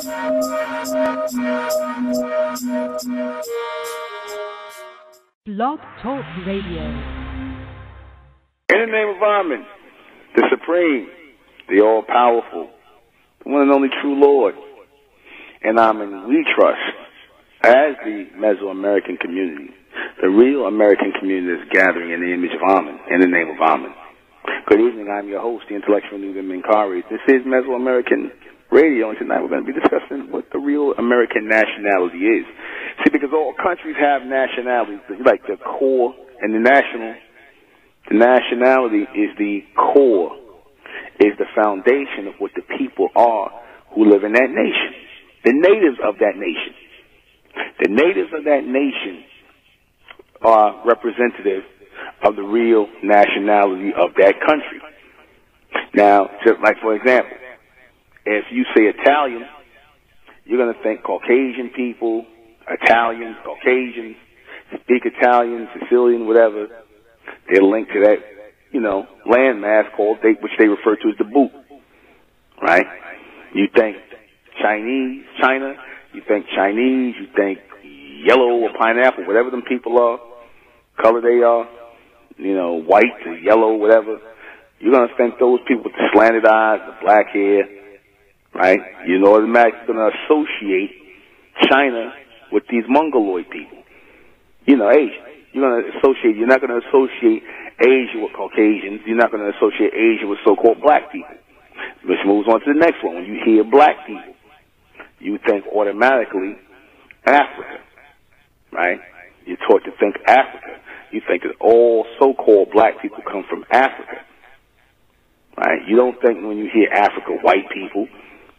Blog Talk Radio. In the name of Amen, the Supreme, the All-Powerful, the one and only true Lord, and Amen, we trust, as the Mesoamerican community, the real American community is gathering in the image of Amen, in the name of Amen. Good evening, I'm your host, the intellectual Nuben Minkari. This is Mesoamerican Radio, and tonight we're going to be discussing what the real American nationality is. See, because all countries have nationalities, like the core and the nationality is the core, is the foundation of what the people are who live in that nation. The natives of that nation. The natives of that nation are representative of the real nationality of that country. Now, just like for example, if you say Italian, you're going to think Caucasian people, Italians, Caucasians, speak Italian, Sicilian, whatever. They're linked to that, landmass called, which they refer to as the boot, right? You think Chinese, China, you think Chinese, you think yellow or pineapple, whatever them people are, color they are, white to yellow, whatever. You're going to think those people with the slanted eyes, the black hair, right? You're automatically going to associate China with these Mongoloid people. Asia. You're not going to associate Asia with Caucasians. You're not going to associate Asia with so-called black people. Which moves on to the next one. When you hear black people, you think automatically Africa, right? You're taught to think Africa. You think that all so-called black people come from Africa, right? You don't think when you hear Africa, white people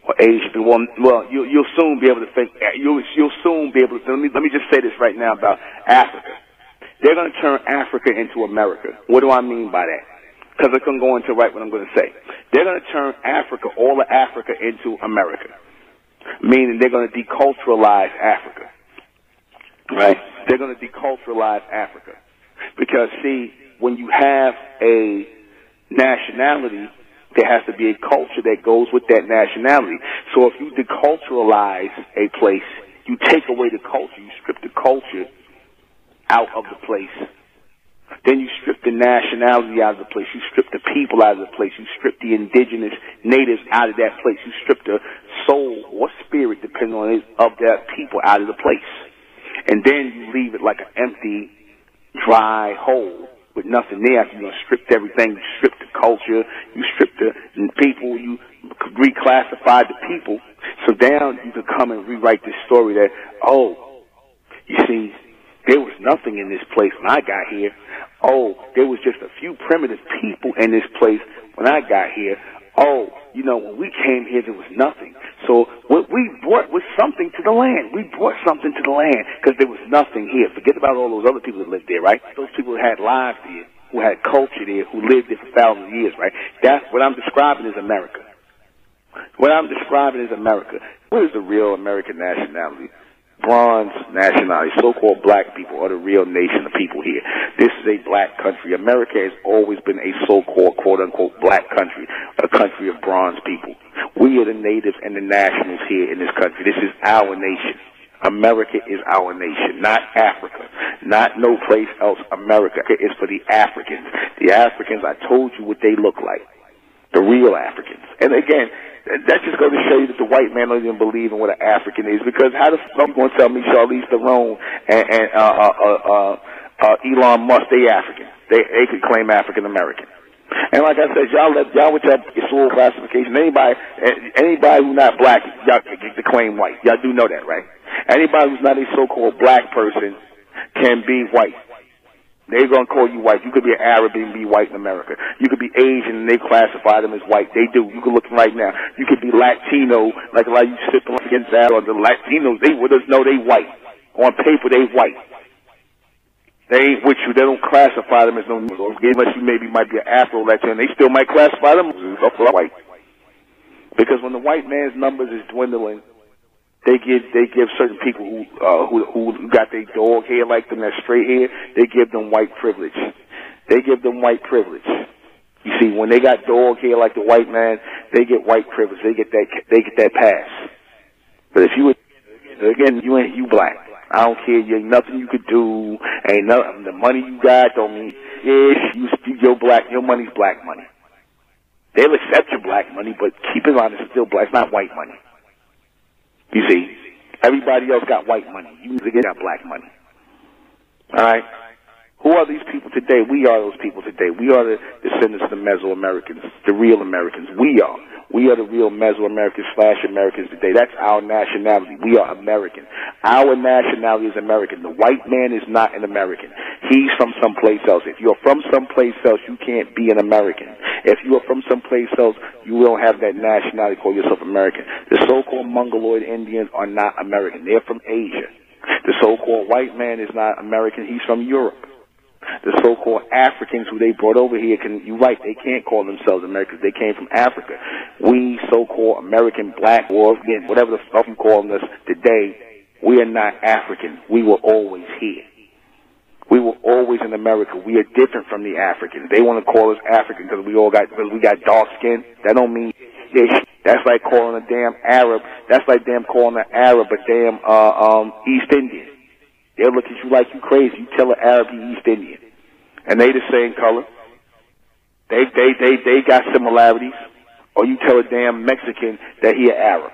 or Asian people. Well, you'll soon be able to think. You'll soon be able to. Let me just say this right now about Africa. They're going to turn Africa into America. What do I mean by that? Because I couldn't go into right what I'm going to say. They're going to turn Africa, all of Africa, into America. Meaning they're going to deculturalize Africa. Right? They're going to deculturalize Africa. Because, see, when you have a nationality, there has to be a culture that goes with that nationality. So if you deculturalize a place, you take away the culture, you strip the culture out of the place. Then you strip the nationality out of the place. You strip the people out of the place. You strip the indigenous natives out of that place. You strip the soul or spirit, depending on it, of that people out of the place. And then you leave it like an empty, dry hole with nothing there. After you stripped everything, you stripped the culture, you stripped the people, you reclassified the people. So now you can come and rewrite this story that, you see, there was nothing in this place when I got here. There was just a few primitive people in this place when I got here. When we came here, there was nothing. So what we brought was something to the land. We brought something to the land because there was nothing here. Forget about all those other people that lived there, right? Those people who had lives there, who had culture there, who lived there for thousands of years, right? That's what I'm describing as America. What I'm describing is America. What is the real American nationality? Bronze nationality, so-called black people are the real nation of people here. This is a black country. America has always been a so-called, quote-unquote, black country, a country of bronze people. We are the natives and the nationals here in this country. This is our nation. America is our nation, not Africa, not no place else. America is for the Africans. The Africans, I told you what they look like, the real Africans. And again, that's just going to show you that the white man don't even believe in what an African is, because how the fuck are you going to tell me Charlize Theron and Elon Musk, they African? They could claim African American. And like I said, y'all with your soul classification, anybody who's not black, y'all get to claim white. Y'all do know that, right? Anybody who's not a so-called black person can be white. They're going to call you white. You could be an Arab and be white in America. You could be Asian and they classify them as white. They do. You can look right now. You could be Latino, like a lot of you sitting against that, or the Latinos, they would know they white. On paper, they white. They ain't with you. They don't classify them as no Negroes. Unless you maybe might be an Afro-Latino, they still might classify them as white. Because when the white man's numbers is dwindling, they give certain people who got their dog hair like them, that straight hair, they give them white privilege. They give them white privilege. You see, when they got dog hair like the white man, they get white privilege. They get that pass. But if you again, you black. I don't care. Ain't nothing you could do. Ain't nothing. The money you got don't mean your money's black money. They'll accept your black money, but keep in mind it's still black. It's not white money. You see, everybody else got white money. You got black money. All right. Who are these people today? We are those people today. We are the descendants of the Mesoamericans, the real Americans. We are the real Mesoamericans / Americans today. That's our nationality. We are American. Our nationality is American. The white man is not an American. He's from someplace else. If you're from someplace else, you can't be an American. If you are from someplace else, you don't have that nationality. Call yourself American. The so-called Mongoloid Indians are not American. They're from Asia. The so-called white man is not American. He's from Europe. The so-called Africans who they brought over here, you're right, they can't call themselves Americans. They came from Africa. We so-called American black, or whatever the stuff I'm calling us today, we are not African. We were always here. We were always in America. We are different from the Africans. They want to call us African because we got dark skin. That don't mean shit. That's like calling a damn Arab. That's like damn calling an Arab a damn East Indian. They'll look at you like you crazy. You tell an Arab he East Indian. And they the same color. They got similarities. Or you tell a damn Mexican that he an Arab.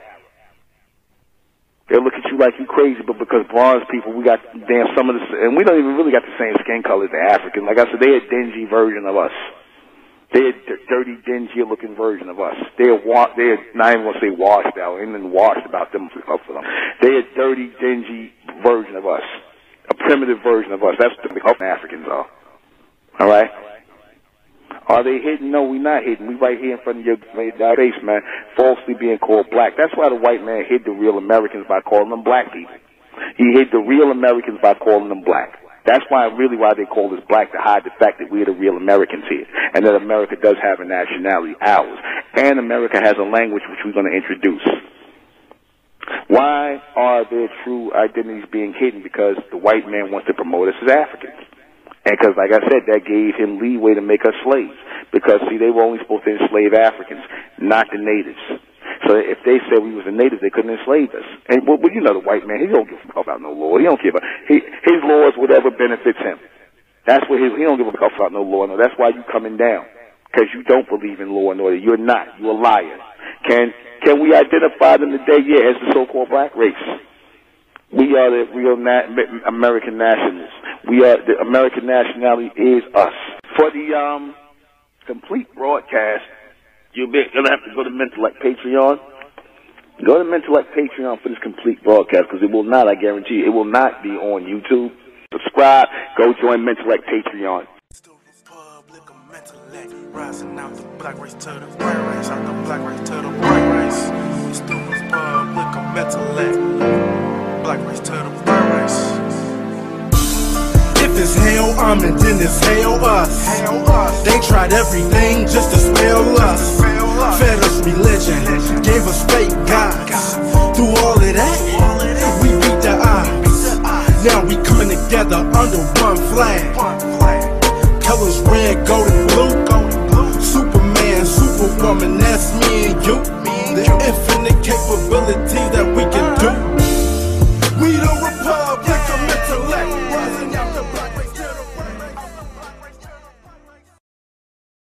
They'll look at you like you crazy, but because bronze people, we got damn some of the, and we don't even really got the same skin color as the African. Like I said, they're a dingy version of us. They're a dirty, dingy looking version of us. They're not even gonna say washed out. Ain't nothing washed about them for them. They're a dirty, dingy version of us. A primitive version of us. That's what the Africans are. All right? Are they hidden? No, we're not hidden. We right here in front of your face, man, falsely being called black. That's why the white man hid the real Americans by calling them black people. He hid the real Americans by calling them black. That's why they call us black, to hide the fact that we're the real Americans here, and that America does have a nationality, ours. And America has a language which we're going to introduce. Why are their true identities being hidden? Because the white man wants to promote us as Africans. And because, like I said, that gave him leeway to make us slaves. Because, see, they were only supposed to enslave Africans, not the natives. So if they said we was the natives, they couldn't enslave us. And, well, you know the white man, he don't give a fuck about no law. He don't care about, his laws, whatever benefits him. That's what he don't give a fuck about no law. No, that's why you coming down. Because you don't believe in law and order. You're not. You're a liar. Can we identify them today? Yeah, as the so-called black race. We are the real American nationals. We are the American nationality is us. For the complete broadcast, you're gonna have to go to Mentellect Patreon. Go to Mentellect Patreon for this complete broadcast, because it will not, I guarantee you, it will not be on YouTube. Subscribe. Go join Mentellect Patreon. Rising out the black race to the white race, out the black race to the white race. It's the Republic of Mentellect. Black race to the white race. If it's hell, and then it's hell us. They tried everything just to spell us. Fed us religion, gave us fake gods. Through all of that, we beat the odds. Now we coming together under one flag.